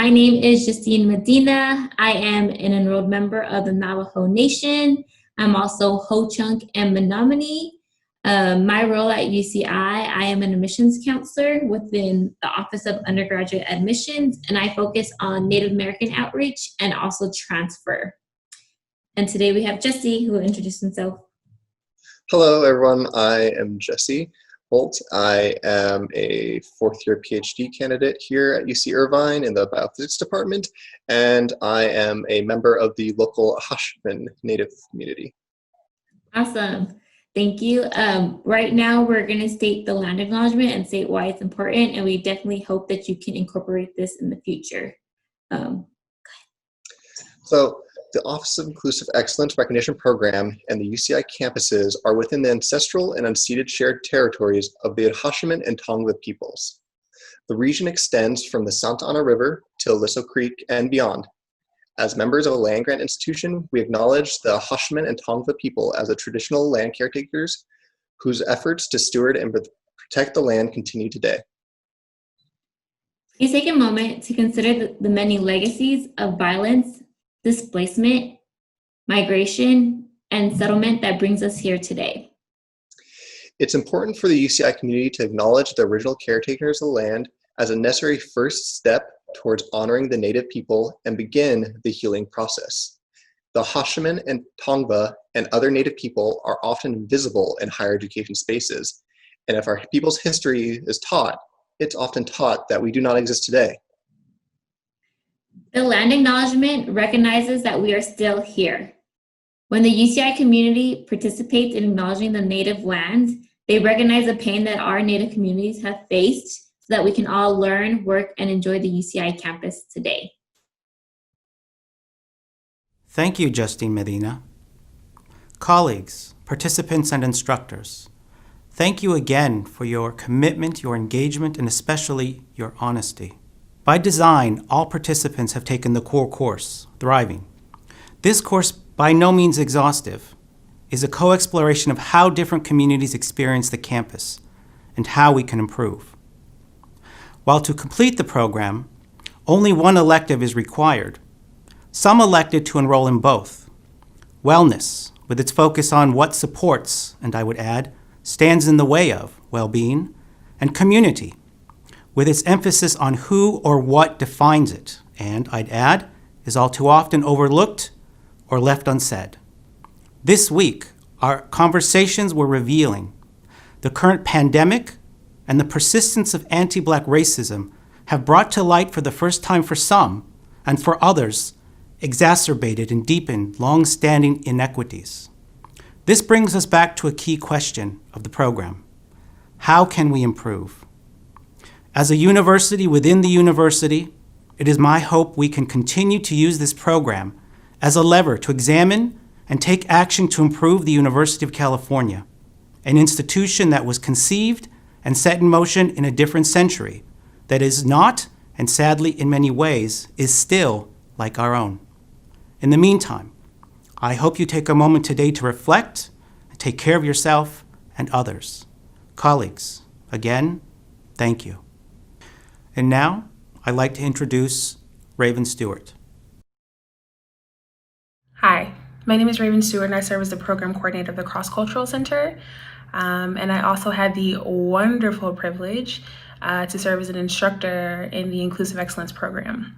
My name is Justine Medina. I am an enrolled member of the Navajo Nation. I'm also Ho-Chunk and Menominee. My role at UCI, I am an admissions counselor within the Office of Undergraduate Admissions, and I focus on Native American outreach and also transfer. And today we have Jesse, who will introduce himself. Hello, everyone. I am Jesse Holt. I am a fourth-year PhD candidate here at UC Irvine in the biophysics department, and I am a member of the local Hashman Native community. Awesome. Thank you. Right now, we're going to state the land acknowledgement and state why it's important, and we definitely hope that you can incorporate this in the future. So, the Office of Inclusive Excellence Recognition Program and the UCI campuses are within the ancestral and unceded shared territories of the Hashman and Tongva peoples. The region extends from the Santa Ana River to Aliso Creek and beyond. As members of a land-grant institution, we acknowledge the Hashman and Tongva people as the traditional land caretakers whose efforts to steward and protect the land continue today. Please take a moment to consider the many legacies of violence, displacement, migration, and settlement that brings us here today. It's important for the UCI community to acknowledge the original caretakers of the land as a necessary first step towards honoring the Native people and begin the healing process. The Hashman and Tongva and other Native people are often invisible in higher education spaces, and if our people's history is taught, it's often taught that we do not exist today. The land acknowledgement recognizes that we are still here. When the UCI community participates in acknowledging the Native lands, they recognize the pain that our Native communities have faced so that we can all learn, work, and enjoy the UCI campus today. Thank you, Justine Medina. Colleagues, participants, and instructors, thank you again for your commitment, your engagement, and especially your honesty. By design, all participants have taken the core course, Thriving. This course, by no means exhaustive, is a co-exploration of how different communities experience the campus and how we can improve. While to complete the program, only one elective is required, some elected to enroll in both. Wellness, with its focus on what supports, and I would add, stands in the way of well-being, and community, with its emphasis on who or what defines it, and I'd add, is all too often overlooked or left unsaid. This week, our conversations were revealing. The current pandemic and the persistence of anti-Black racism have brought to light for the first time for some, and for others, exacerbated and deepened long-standing inequities. This brings us back to a key question of the program. How can we improve? As a university within the university, it is my hope we can continue to use this program as a lever to examine and take action to improve the University of California, an institution that was conceived and set in motion in a different century that is not, and sadly in many ways, is still like our own. In the meantime, I hope you take a moment today to reflect and take care of yourself and others. Colleagues, again, thank you. And now, I'd like to introduce Raven Stewart. Hi, my name is Raven Stewart and I serve as the program coordinator of the Cross Cultural Center. And I also had the wonderful privilege to serve as an instructor in the Inclusive Excellence program.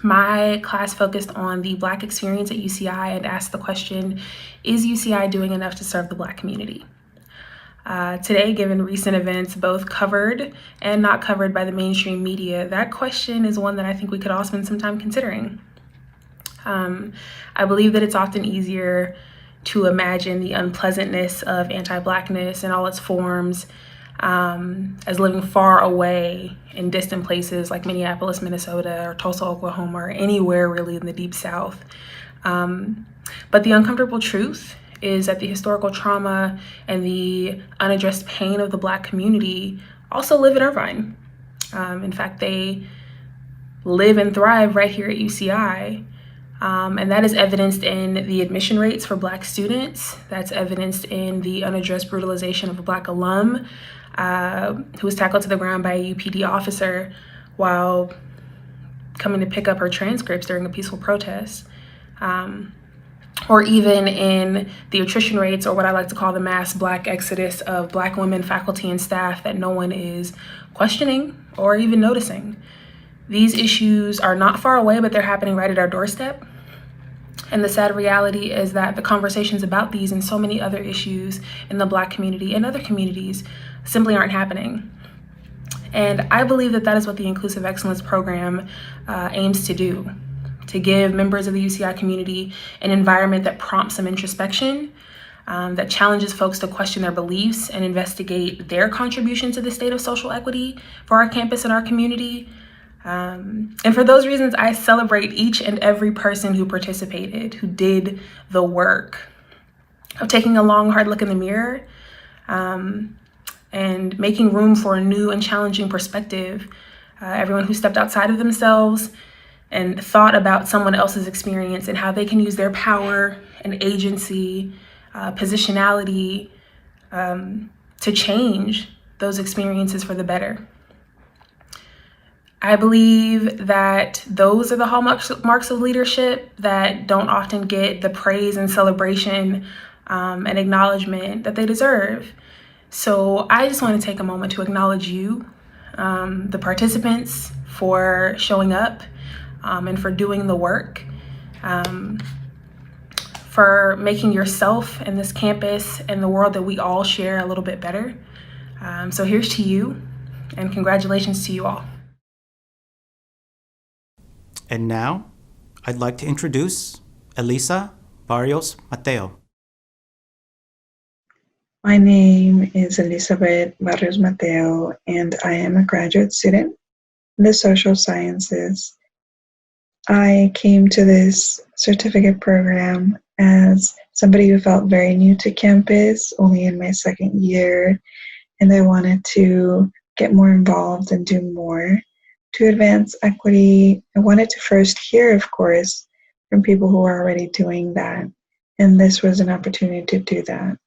My class focused on the Black experience at UCI and asked the question, is UCI doing enough to serve the Black community? Today, given recent events, both covered and not covered by the mainstream media, that question is one that I think we could all spend some time considering. I believe that it's often easier to imagine the unpleasantness of anti-Blackness in all its forms as living far away in distant places like Minneapolis, Minnesota, or Tulsa, Oklahoma, or anywhere really in the Deep South. But the uncomfortable truth is that the historical trauma and the unaddressed pain of the Black community also live in Irvine. In fact, they live and thrive right here at UCI. And that is evidenced in the admission rates for Black students. That's evidenced in the unaddressed brutalization of a Black alum who was tackled to the ground by a UPD officer while coming to pick up her transcripts during a peaceful protest. Or even in the attrition rates, or what I like to call the mass Black exodus of Black women, faculty, and staff that no one is questioning or even noticing. These issues are not far away, but they're happening right at our doorstep. And the sad reality is that the conversations about these and so many other issues in the Black community and other communities simply aren't happening. And I believe that that is what the Inclusive Excellence Program aims to do, to give members of the UCI community an environment that prompts some introspection, that challenges folks to question their beliefs and investigate their contribution to the state of social equity for our campus and our community. And for those reasons, I celebrate each and every person who participated, who did the work of taking a long, hard look in the mirror, and making room for a new and challenging perspective. Everyone who stepped outside of themselves and thought about someone else's experience and how they can use their power and agency, positionality, to change those experiences for the better. I believe that those are the hallmarks of leadership that don't often get the praise and celebration and acknowledgement that they deserve. So I just want to take a moment to acknowledge you, the participants, for showing up and for doing the work, for making yourself and this campus and the world that we all share a little bit better. So here's to you, and congratulations to you all. And now, I'd like to introduce Elisa Barrios Mateo. My name is Elizabeth Barrios Mateo, and I am a graduate student in the social sciences. I came to this certificate program as somebody who felt very new to campus, only in my second year, and I wanted to get more involved and do more to advance equity. I wanted to first hear, of course, from people who are already doing that, and this was an opportunity to do that.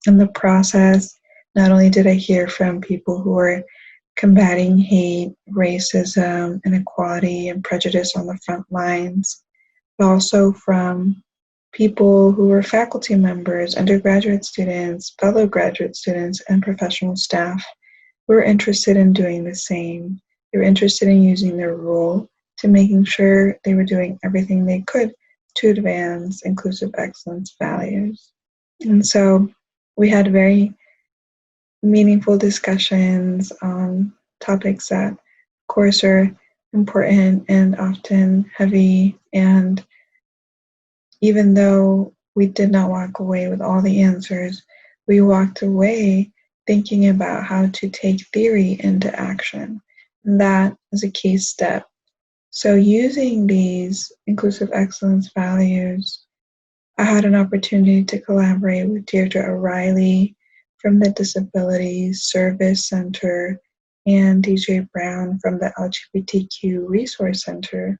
In the process, not only did I hear from people who are combating hate, racism, inequality, and prejudice on the front lines, but also from people who were faculty members, undergraduate students, fellow graduate students, and professional staff who were interested in doing the same. They were interested in using their role to making sure they were doing everything they could to advance inclusive excellence values. And so we had very meaningful discussions on topics that, of course, are important and often heavy. And even though we did not walk away with all the answers, we walked away thinking about how to take theory into action. And that is a key step. So using these inclusive excellence values, I had an opportunity to collaborate with Deirdre O'Reilly from the Disability Service Center and DJ Brown from the LGBTQ Resource Center.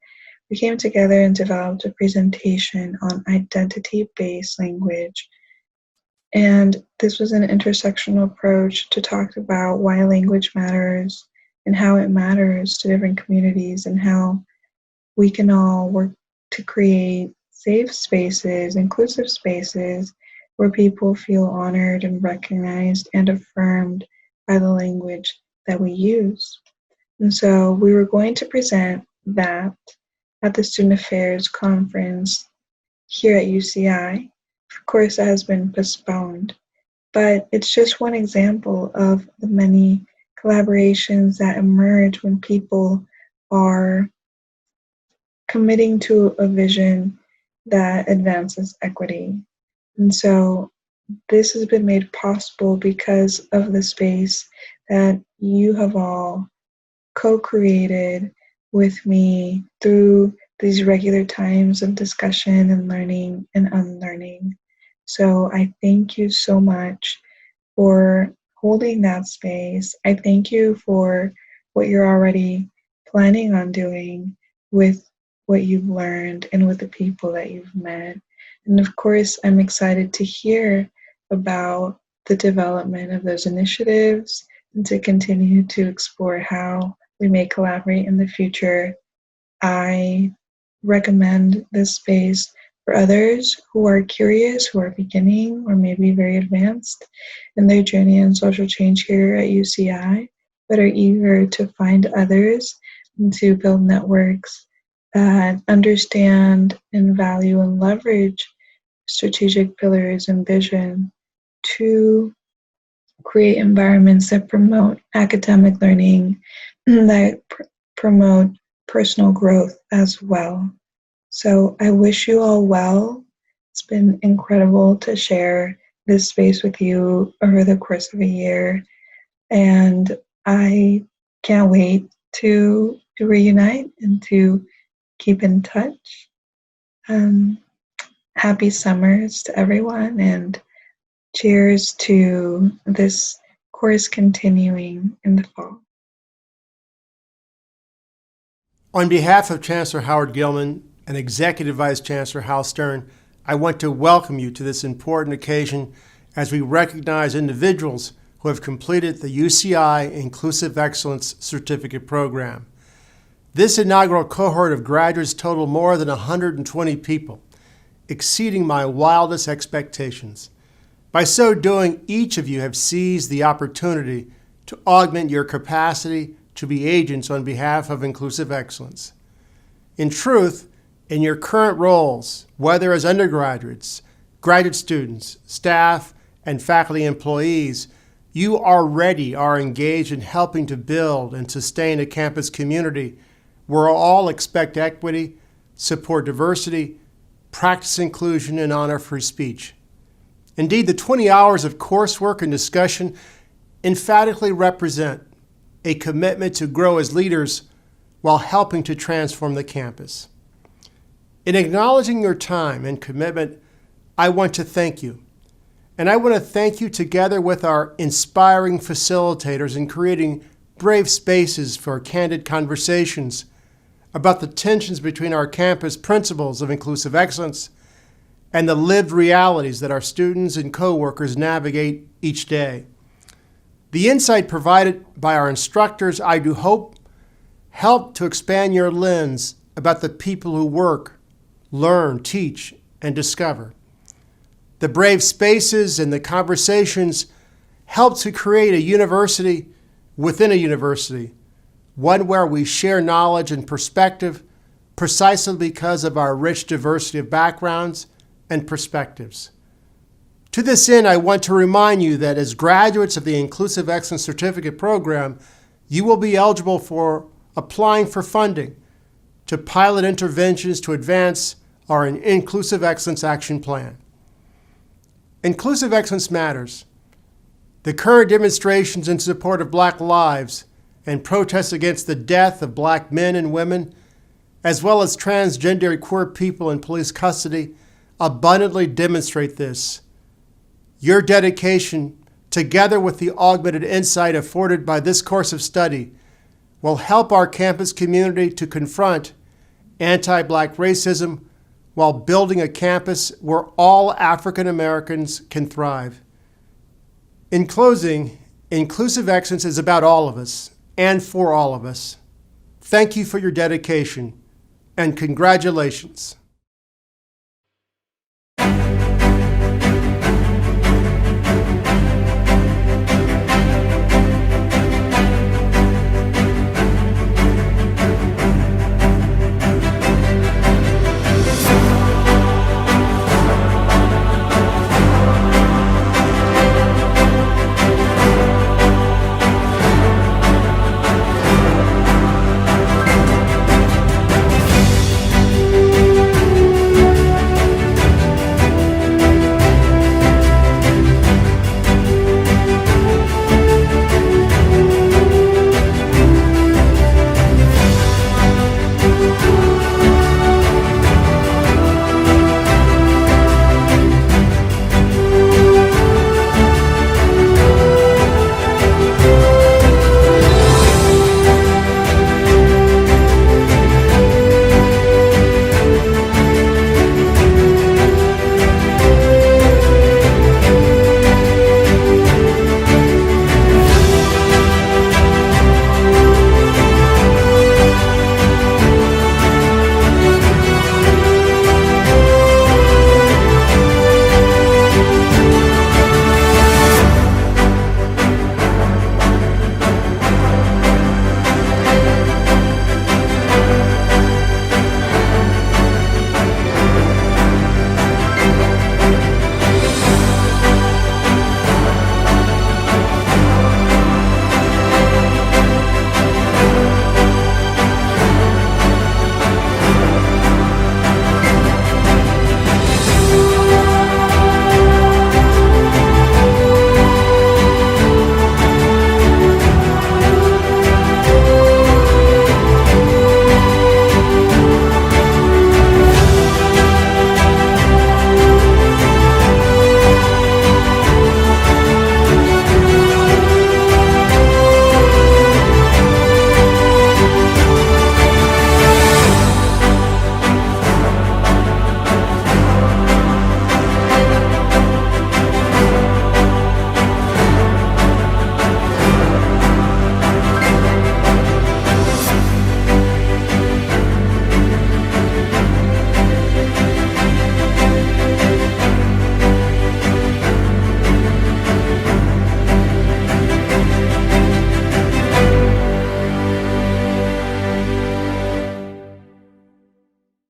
We came together and developed a presentation on identity-based language. And this was an intersectional approach to talk about why language matters and how it matters to different communities and how we can all work to create safe spaces, inclusive spaces, where people feel honored and recognized and affirmed by the language that we use. And so we were going to present that at the Student Affairs Conference here at UCI. Of course, that has been postponed, but it's just one example of the many collaborations that emerge when people are committing to a vision that advances equity. And so this has been made possible because of the space that you have all co-created with me through these regular times of discussion and learning and unlearning. So I thank you so much for holding that space. I thank you for what you're already planning on doing with what you've learned and with the people that you've met. And of course, I'm excited to hear about the development of those initiatives and to continue to explore how we may collaborate in the future. I recommend this space for others who are curious, who are beginning, or maybe very advanced in their journey in social change here at UCI, but are eager to find others and to build networks that understand and value and leverage strategic pillars and vision to create environments that promote academic learning, that promote personal growth as well. So I wish you all well. It's been incredible to share this space with you over the course of a year. And I can't wait to reunite and to keep in touch. Happy summers to everyone, and cheers to this course continuing in the fall. On behalf of Chancellor Howard Gilman and Executive Vice Chancellor Hal Stern, I want to welcome you to this important occasion as we recognize individuals who have completed the UCI Inclusive Excellence Certificate Program. This inaugural cohort of graduates totaled more than 120 people, exceeding my wildest expectations. By so doing, each of you have seized the opportunity to augment your capacity to be agents on behalf of inclusive excellence. In truth, in your current roles, whether as undergraduates, graduate students, staff, and faculty employees, you already are engaged in helping to build and sustain a campus community where all expect equity, support diversity, practice inclusion, and honor free speech. Indeed, the 20 hours of coursework and discussion emphatically represent a commitment to grow as leaders while helping to transform the campus. In acknowledging your time and commitment, I want to thank you. And I want to thank you together with our inspiring facilitators in creating brave spaces for candid conversations about the tensions between our campus principles of inclusive excellence and the lived realities that our students and coworkers navigate each day. The insight provided by our instructors, I do hope, help to expand your lens about the people who work, learn, teach, and discover. The brave spaces and the conversations help to create a university within a university, one where we share knowledge and perspective precisely because of our rich diversity of backgrounds and perspectives. To this end, I want to remind you that as graduates of the Inclusive Excellence Certificate Program, you will be eligible for applying for funding to pilot interventions to advance our Inclusive Excellence Action Plan. Inclusive excellence matters. The current demonstrations in support of Black lives and protests against the death of Black men and women, as well as transgender and queer people in police custody, abundantly demonstrate this. Your dedication, together with the augmented insight afforded by this course of study, will help our campus community to confront anti-Black racism while building a campus where all African Americans can thrive. In closing, inclusive excellence is about all of us and for all of us. Thank you for your dedication, and congratulations.